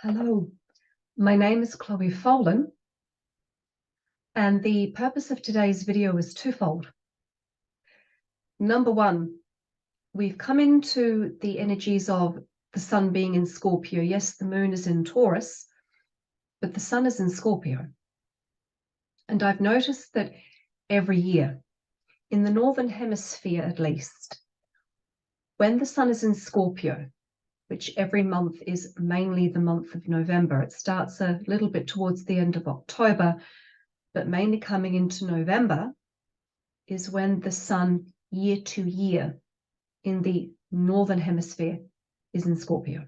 Hello, my name is Chloe Folan, and the purpose of today's video is twofold. Number one, we've come into the energies of the sun being in Scorpio. Yes, the moon is in Taurus, but the sun is in Scorpio. And I've noticed that every year, in the Northern Hemisphere at least, when the sun is in Scorpio, which every month is mainly the month of November, it starts a little bit towards the end of October, but mainly coming into November, is when the sun year to year in the Northern Hemisphere is in Scorpio.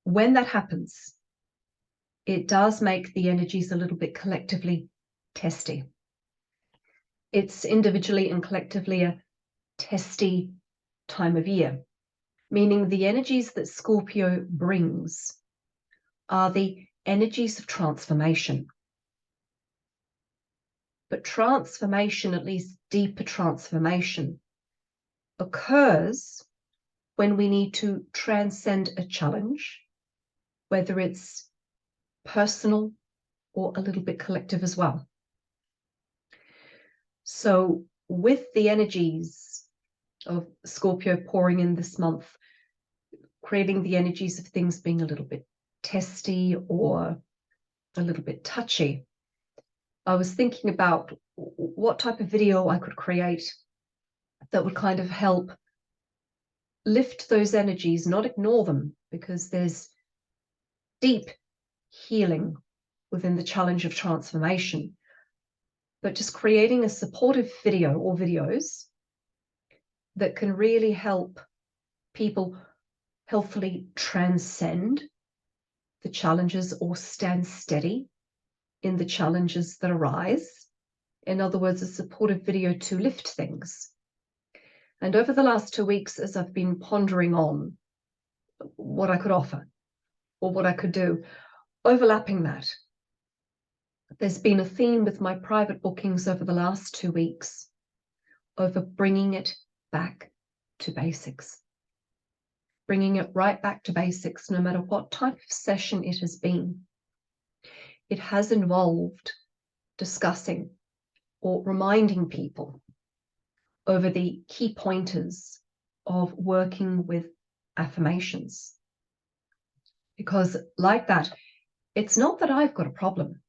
When that happens, it does make the energies a little bit collectively testy. It's individually and collectively a testy time of year, meaning the energies that Scorpio brings are the energies of transformation. But transformation, at least deeper transformation, occurs when we need to transcend a challenge, whether it's personal or a little bit collective as well. So with the energies of Scorpio pouring in this month, creating the energies of things being a little bit testy or a little bit touchy, I was thinking about what type of video I could create that would kind of help lift those energies, not ignore them, because there's deep healing within the challenge of transformation, but just creating a supportive video or videos that can really help people healthfully transcend the challenges or stand steady in the challenges that arise. In other words, a supportive video to lift things. And over the last 2 weeks, as I've been pondering on what I could offer or what I could do, overlapping that, there's been a theme with my private bookings over the last 2 weeks over bringing it back to basics. Bringing it right back to basics, no matter what type of session it has been. It has involved discussing or reminding people over the key pointers of working with affirmations. Because like that, it's not that I've got a problem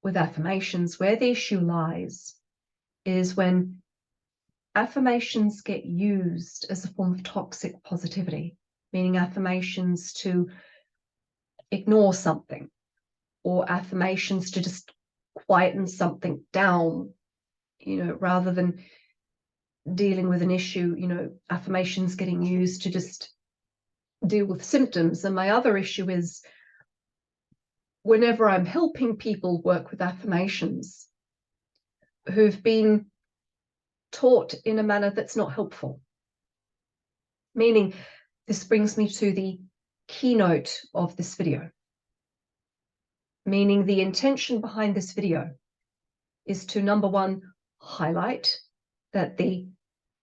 with affirmations. Where the issue lies is when affirmations get used as a form of toxic positivity, meaning affirmations to ignore something, or affirmations to just quieten something down, rather than dealing with an issue, affirmations getting used to just deal with symptoms. And my other issue is whenever I'm helping people work with affirmations who've been taught in a manner that's not helpful. Meaning, this brings me to the keynote of this video. Meaning the intention behind this video is to, number one, highlight that the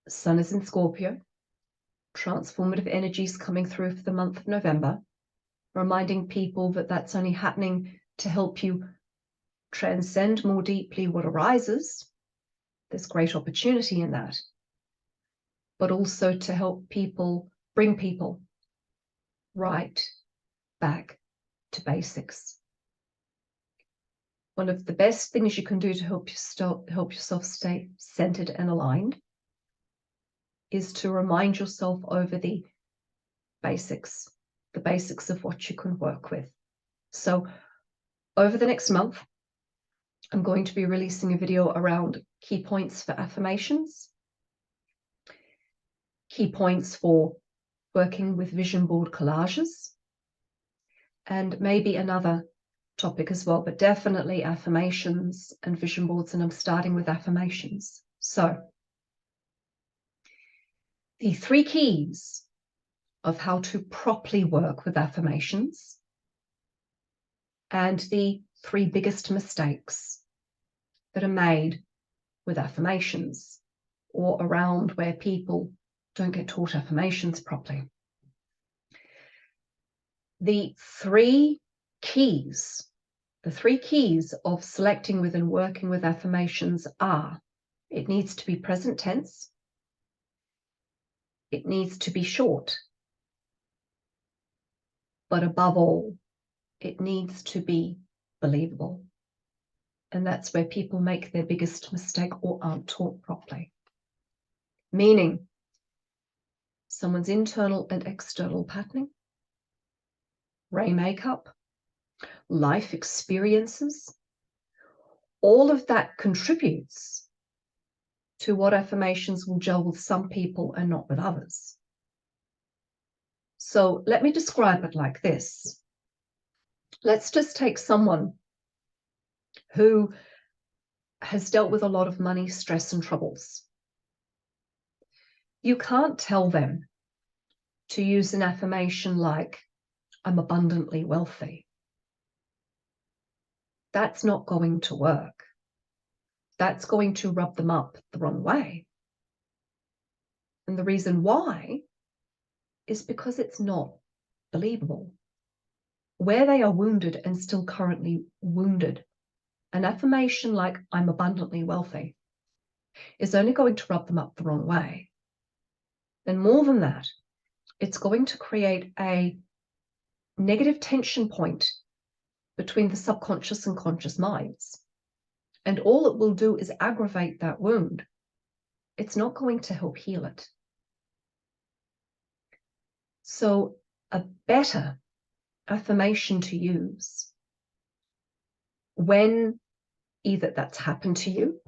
sun is in Scorpio, transformative energies coming through for the month of November, reminding people that that's only happening to help you transcend more deeply what arises. There's great opportunity in that, but also to help people, bring people right back to basics. One of the best things you can do to help yourself stay centered and aligned is to remind yourself over the basics of what you can work with. So over the next month, I'm going to be releasing a video around key points for affirmations, key points for working with vision board collages, and maybe another topic as well, but definitely affirmations and vision boards, and I'm starting with affirmations. So the 3 keys of how to properly work with affirmations, and the 3 biggest mistakes that are made with affirmations or around where people don't get taught affirmations properly. the three keys of selecting with and working with affirmations are: it needs to be present tense, it needs to be short, but above all, it needs to be believable. And that's where people make their biggest mistake or aren't taught properly. Meaning, someone's internal and external patterning, ray makeup, life experiences, all of that contributes to what affirmations will gel with some people and not with others. So let me describe it like this. Let's just take someone who has dealt with a lot of money, stress, and troubles. You can't tell them to use an affirmation like, I'm abundantly wealthy. That's not going to work. That's going to rub them up the wrong way. And the reason why is because it's not believable. Where they are wounded and still currently wounded, an affirmation like, I'm abundantly wealthy, is only going to rub them up the wrong way. And more than that, it's going to create a negative tension point between the subconscious and conscious minds. And all it will do is aggravate that wound. It's not going to help heal it. So a better affirmation to use when either that's happened to you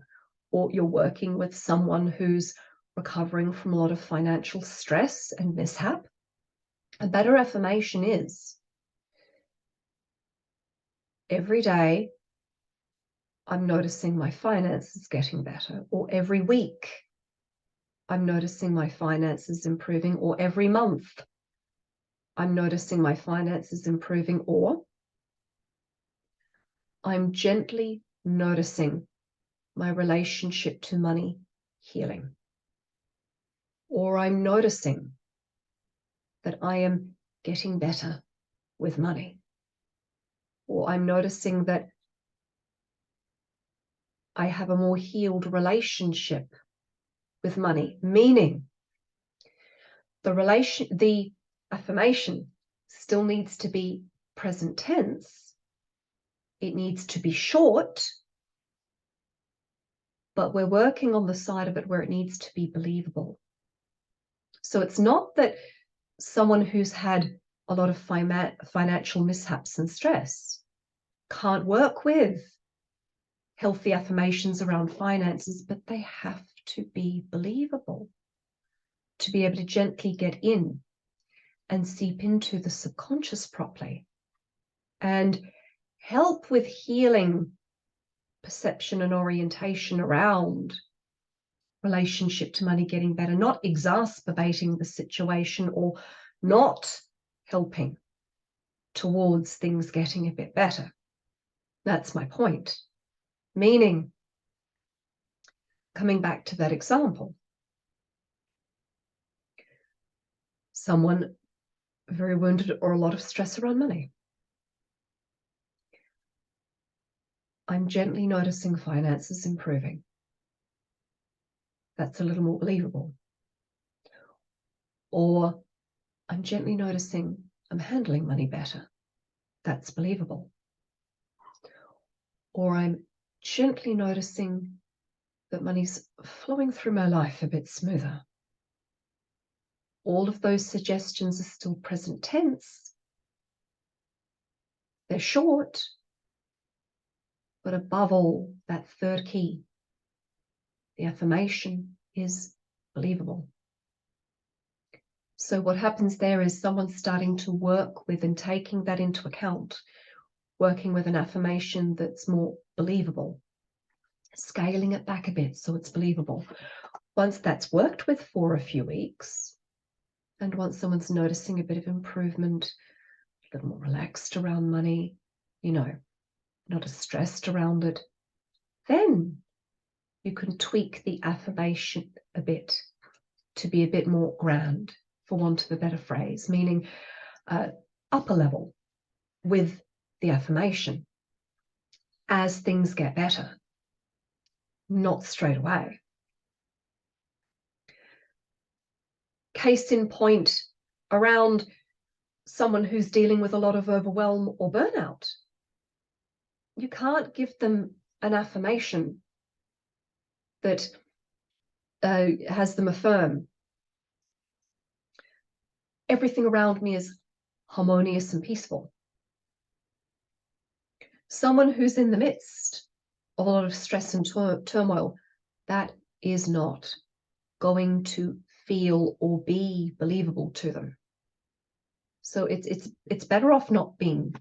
or you're working with someone who's recovering from a lot of financial stress and mishap, a better affirmation is, every day I'm noticing my finances getting better, or every week I'm noticing my finances improving, or every month I'm noticing my finances improving, or I'm gently noticing my relationship to money healing, or I'm noticing that I am getting better with money, or I'm noticing that I have a more healed relationship with money, meaning the affirmation still needs to be present tense. It needs to be short, but we're working on the side of it where it needs to be believable. So it's not that someone who's had a lot of financial mishaps and stress can't work with healthy affirmations around finances, but they have to be believable to be able to gently get in and seep into the subconscious properly and help with healing perception and orientation around relationship to money getting better, not exacerbating the situation or not helping towards things getting a bit better. That's my point. Meaning, coming back to that example, someone very wounded or a lot of stress around money. I'm gently noticing finances improving. That's a little more believable. Or I'm gently noticing I'm handling money better. That's believable. Or I'm gently noticing that money's flowing through my life a bit smoother. All of those suggestions are still present tense. They're short, but above all, that third key, the affirmation, is believable. So what happens there is someone's starting to work with and taking that into account, working with an affirmation that's more believable, scaling it back a bit so it's believable. Once that's worked with for a few weeks, and once someone's noticing a bit of improvement, a little more relaxed around money, not as stressed around it, then you can tweak the affirmation a bit to be a bit more grand, for want of a better phrase, meaning upper level with the affirmation as things get better, not straight away. Case in point around someone who's dealing with a lot of overwhelm or burnout. You can't give them an affirmation that has them affirm, everything around me is harmonious and peaceful. Someone who's in the midst of a lot of stress and turmoil, that is not going to feel or be believable to them. So it's better off not being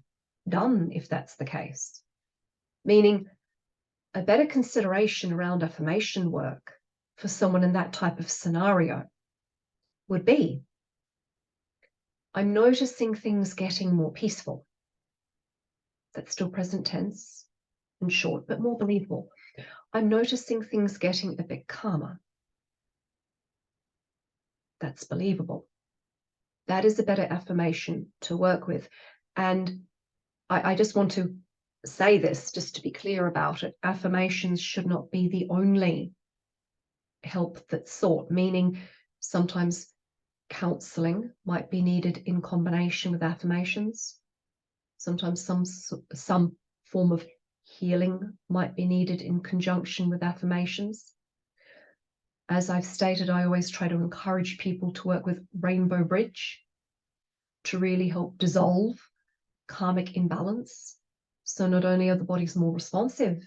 done if that's the case. Meaning a better consideration around affirmation work for someone in that type of scenario would be, I'm noticing things getting more peaceful. That's still present tense and short, but more believable. I'm noticing things getting a bit calmer. That's believable. That is a better affirmation to work with. And I just want to say this, just to be clear about it. Affirmations should not be the only help that's sought, meaning sometimes counseling might be needed in combination with affirmations. Sometimes some form of healing might be needed in conjunction with affirmations. As I've stated, I always try to encourage people to work with Rainbow Bridge to really help dissolve karmic imbalance. So not only are the bodies more responsive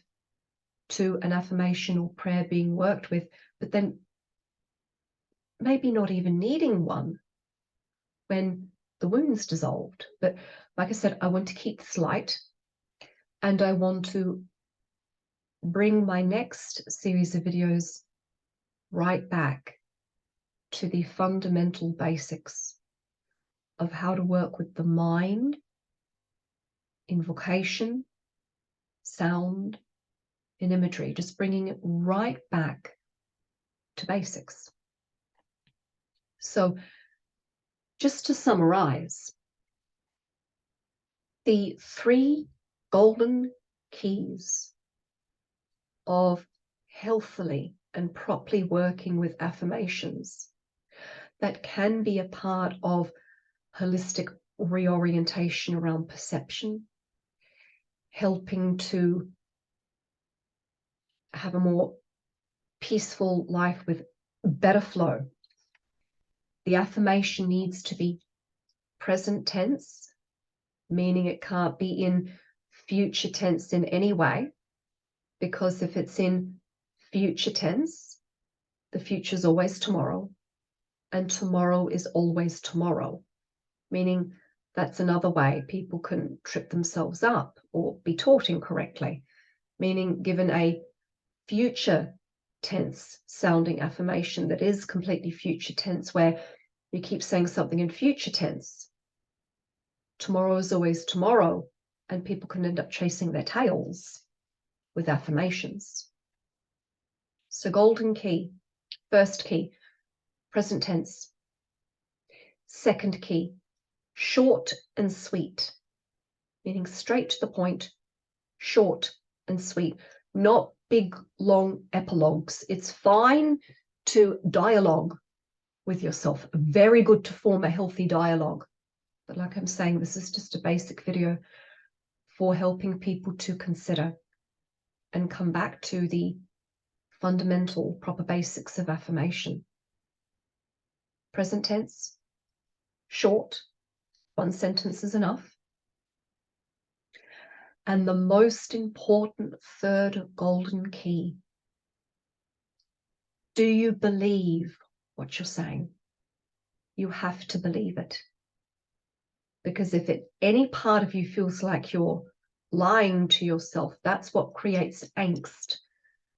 to an affirmation or prayer being worked with, but then maybe not even needing one when the wound's dissolved. But like I said, I want to keep this light, and I want to bring my next series of videos right back to the fundamental basics of how to work with the mind, invocation, sound, and imagery, just bringing it right back to basics. So just to summarize, the 3 golden keys of healthily and properly working with affirmations that can be a part of holistic reorientation around perception, helping to have a more peaceful life with better flow. The affirmation needs to be present tense, meaning it can't be in future tense in any way, because if it's in future tense, the future is always tomorrow, and tomorrow is always tomorrow, meaning that's another way people can trip themselves up or be taught incorrectly, meaning given a future tense sounding affirmation that is completely future tense, where you keep saying something in future tense, tomorrow is always tomorrow, and people can end up chasing their tails with affirmations. So golden key, first key, present tense. Second key, short and sweet, meaning straight to the point, short and sweet, not big, long epilogues. It's fine to dialogue with yourself, very good to form a healthy dialogue. But like I'm saying, this is just a basic video for helping people to consider and come back to the fundamental proper basics of affirmation. Present tense, short, 1 sentence is enough. And the most important third golden key, do you believe what you're saying? You have to believe it. Because if any part of you feels like you're lying to yourself, that's what creates angst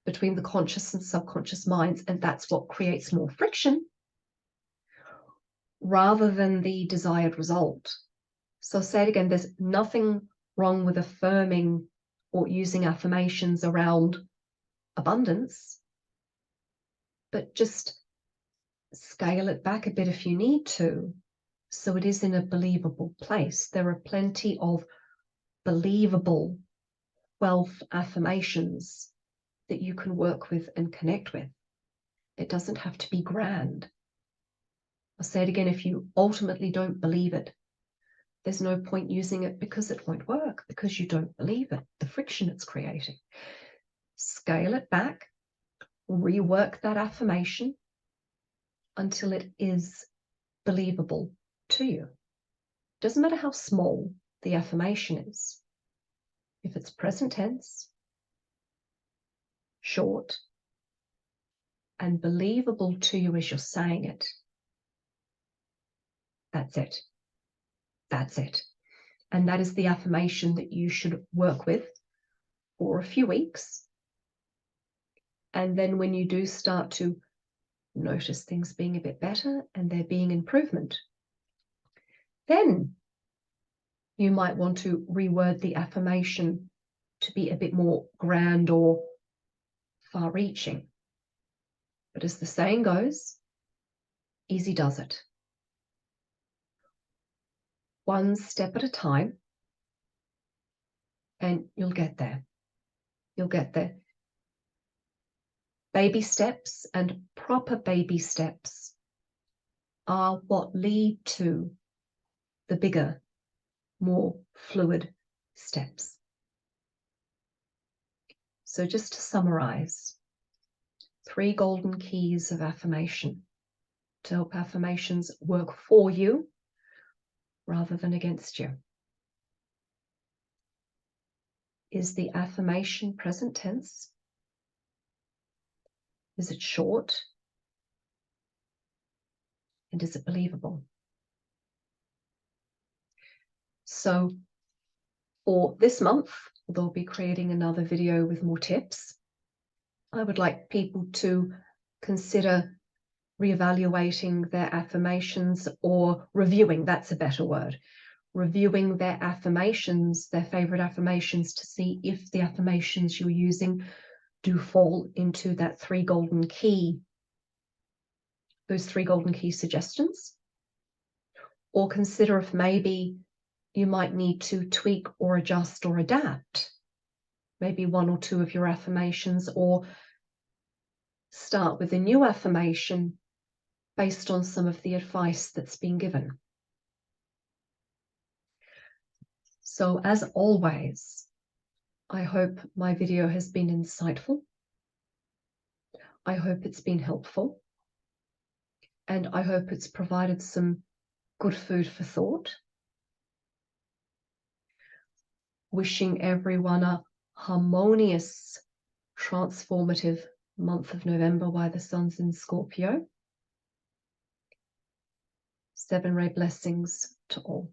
between the conscious and subconscious minds, and that's what creates more friction rather than the desired result. So I'll say it again, there's nothing wrong with affirming or using affirmations around abundance, but just scale it back a bit if you need to, So it is in a believable place. There are plenty of believable 12 affirmations that you can work with and connect with. It doesn't have to be grand. I'll say it again, if you ultimately don't believe it, there's no point using it because it won't work, because you don't believe it, the friction it's creating. Scale it back, rework that affirmation until it is believable to you. Doesn't matter how small the affirmation is. If it's present tense, short, and believable to you as you're saying it, that's it. That's it. And that is the affirmation that you should work with for a few weeks. And then when you do start to notice things being a bit better and there being improvement, then you might want to reword the affirmation to be a bit more grand or far-reaching. But as the saying goes, easy does it. One step at a time, and you'll get there. You'll get there. Baby steps and proper baby steps are what lead to the bigger, more fluid steps. So just to summarize, 3 golden keys of affirmation to help affirmations work for you rather than against you. Is the affirmation present tense? Is it short? And is it believable? So for this month, they'll be creating another video with more tips. I would like people to consider reevaluating their affirmations, or reviewing, that's a better word, reviewing their affirmations, their favorite affirmations, to see if the affirmations you're using do fall into that 3 golden key, those 3 golden key suggestions, or consider if maybe you might need to tweak or adjust or adapt maybe 1 or 2 of your affirmations, or start with a new affirmation based on some of the advice that's been given. So as always, I hope my video has been insightful. I hope it's been helpful. And I hope it's provided some good food for thought. Wishing everyone a harmonious, transformative month of November while the sun's in Scorpio. 7 ray blessings to all.